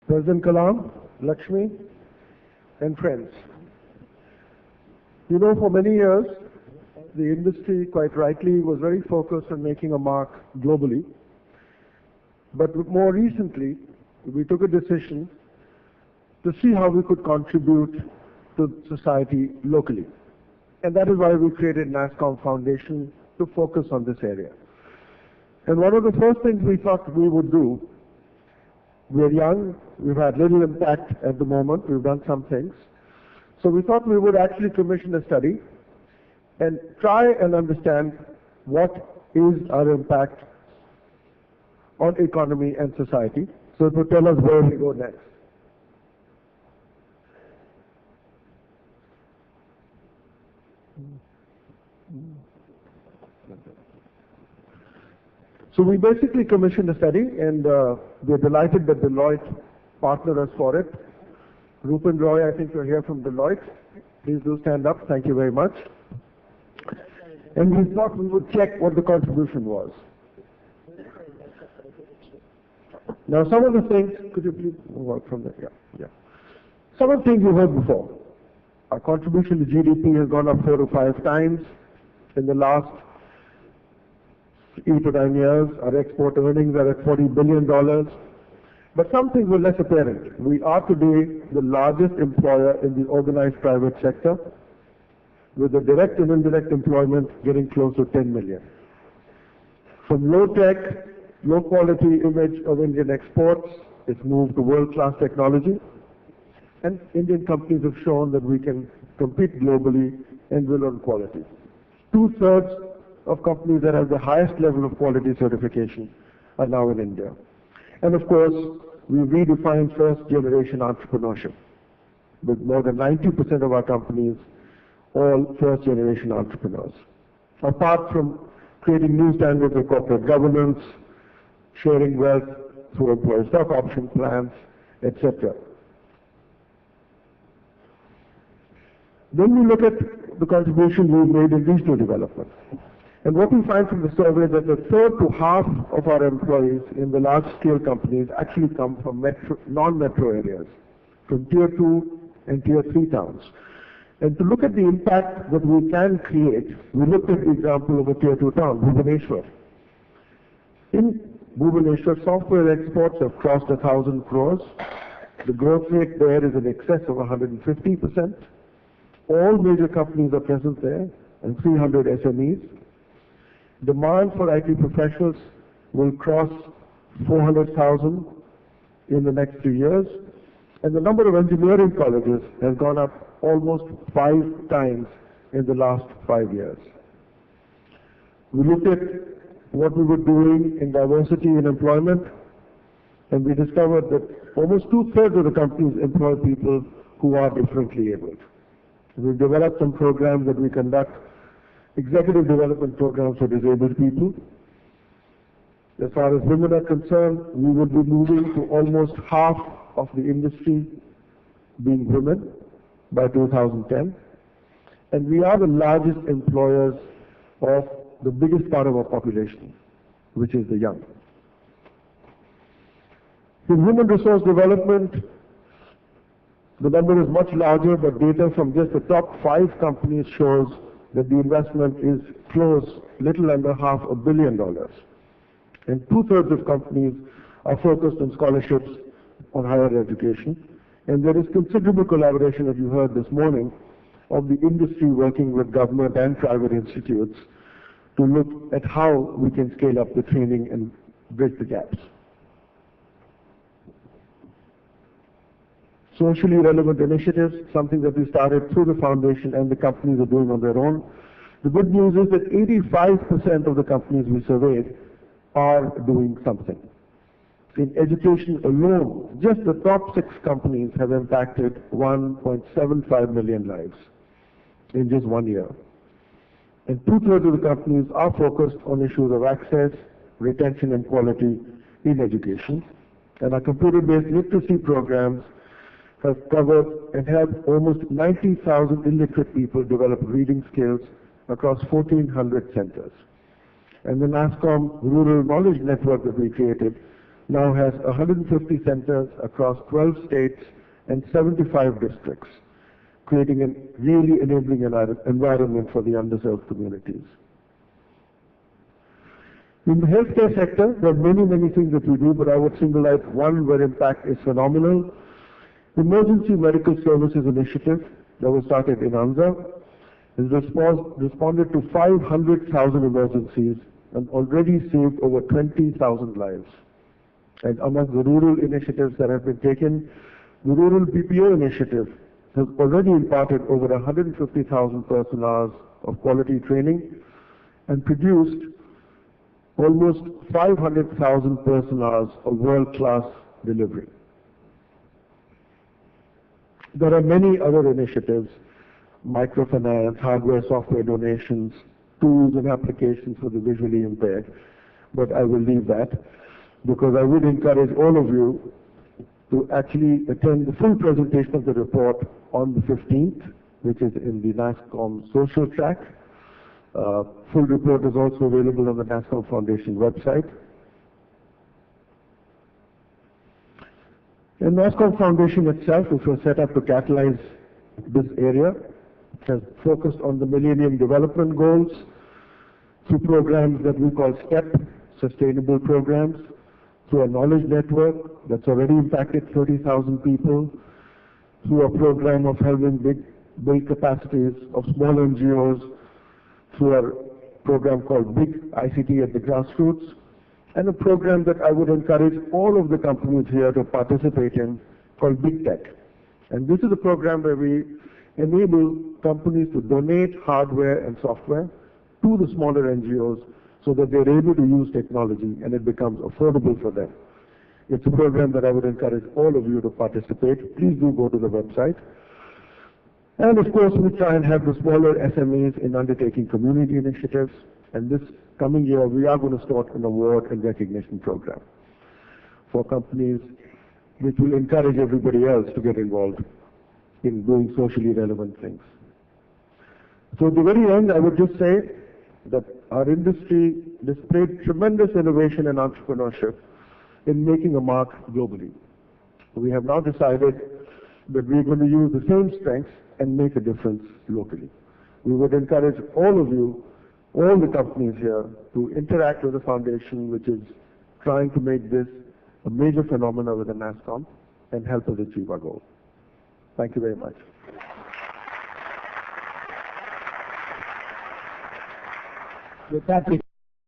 President Kalam, Lakshmi, and friends. You know, for many years, the industry, quite rightly, was very focused on making a mark globally. But more recently, we took a decision to see how we could contribute to society locally. And that is why we created NASSCOM Foundation to focus on this area. And one of the first things we thought we would do, we're young, we've had little impact at the moment, we've done some things. So we thought we would actually commission a study and try and understand what is our impact on economy and society. So it would tell us where we go next. So we basically commissioned a study, and we're delighted that Deloitte partnered us for it. Rupen Roy, I think you're here from Deloitte. Please do stand up. Thank you very much. And we thought we would check what the contribution was. Now, some of the things, could you please work from there? Yeah. Some of the things you heard before. Our contribution to GDP has gone up 4 to 5 times in the last 8 to 9 years. Our export earnings are at $40 billion. But some things were less apparent. We are today the largest employer in the organized private sector, with the direct and indirect employment getting close to 10 million. From low-tech, low-quality image of Indian exports, it's moved to world-class technology. And Indian companies have shown that we can compete globally and will on quality. 2/3 of companies that have the highest level of quality certification are now in India. And of course, we redefined first-generation entrepreneurship, with more than 90% of our companies all first-generation entrepreneurs. Apart from creating new standards of corporate governance, sharing wealth through employee stock option plans, etc. Then we look at the contribution we've made in regional development. And what we find from the survey is that 1/3 to half of our employees in the large-scale companies actually come from non-metro areas, from Tier 2 and Tier 3 towns. And to look at the impact that we can create, we looked at the example of a Tier 2 town, Bhubaneswar. In Bhubaneswar, software exports have crossed 1,000 crores. The growth rate there is in excess of 150%. All major companies are present there, and 300 SMEs. Demand for IT professionals will cross 400,000 in the next 2 years, and the number of engineering colleges has gone up almost 5 times in the last 5 years. We looked at what we were doing in diversity in employment, and we discovered that almost 2/3 of the companies employ people who are differently abled. We've developed some programs that we conduct, executive development programs for disabled people. As far as women are concerned, we would be moving to almost half of the industry being women by 2010. And we are the largest employers of the biggest part of our population, which is the young. In human resource development, the number is much larger, but data from just the top 5 companies shows that the investment is close, little under $500 million. And 2/3 of companies are focused on scholarships on higher education. And there is considerable collaboration, as you heard this morning, of the industry working with government and private institutes to look at how we can scale up the training and bridge the gaps. Socially relevant initiatives, something that we started through the foundation and the companies are doing on their own. The good news is that 85% of the companies we surveyed are doing something. In education alone, just the top 6 companies have impacted 1.75 million lives in just 1 year. And 2/3 of the companies are focused on issues of access, retention and quality in education. And our computer-based literacy programs have covered and helped almost 90,000 illiterate people develop reading skills across 1,400 centers. And the NASSCOM Rural Knowledge Network that we created now has 150 centers across 12 states and 75 districts, creating a really enabling environment for the underserved communities. In the healthcare sector, there are many things that we do, but I would single out one where impact is phenomenal. Emergency Medical Services Initiative that was started in ANZA has responded to 500,000 emergencies and already saved over 20,000 lives. And among the rural initiatives that have been taken, the Rural BPO Initiative has already imparted over 150,000 person hours of quality training and produced almost 500,000 person hours of world-class delivery. There are many other initiatives, microfinance, hardware, software donations, tools and applications for the visually impaired, but I will leave that because I would encourage all of you to actually attend the full presentation of the report on the 15th, which is in the NASSCOM social track. Full report is also available on the NASSCOM Foundation website. The NASSCOM Foundation itself, which was set up to catalyze this area, has focused on the Millennium Development Goals through programs that we call STEP, sustainable programs, through a knowledge network that's already impacted 30,000 people, through a program of helping build capacities of small NGOs, through a program called Big ICT at the Grassroots, and a program that I would encourage all of the companies here to participate in called Big Tech. And this is a program where we enable companies to donate hardware and software to the smaller NGOs so that they're able to use technology and it becomes affordable for them. It's a program that I would encourage all of you to participate. Please do go to the website. And of course, we try and have the smaller SMEs in undertaking community initiatives. And this coming year, we are going to start an award and recognition program for companies which will encourage everybody else to get involved in doing socially relevant things. So at the very end, I would just say that our industry displayed tremendous innovation and entrepreneurship in making a mark globally. We have now decided that we're going to use the same strengths and make a difference locally. We would encourage all of you, all the companies here, to interact with the foundation, which is trying to make this a major phenomenon within NASSCOM and help us achieve our goal. Thank you very much. With that,